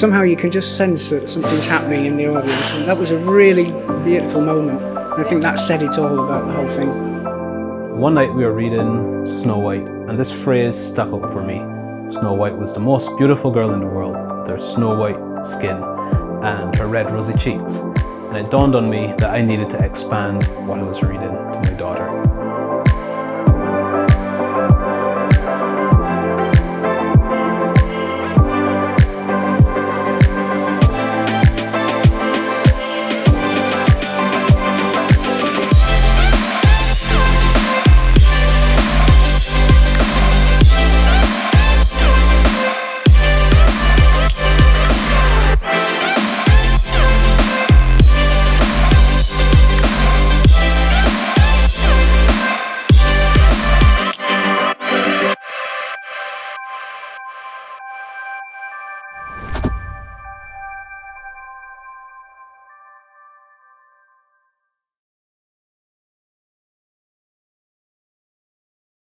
somehow you can just sense that something's happening in the audience, and that was a really beautiful moment. I think that said it all about the whole thing. One night we were reading Snow White, and this phrase stuck out for me. Snow White was the most beautiful girl in the world, with her snow white skin and her red rosy cheeks. And it dawned on me that I needed to expand what I was reading to my daughter.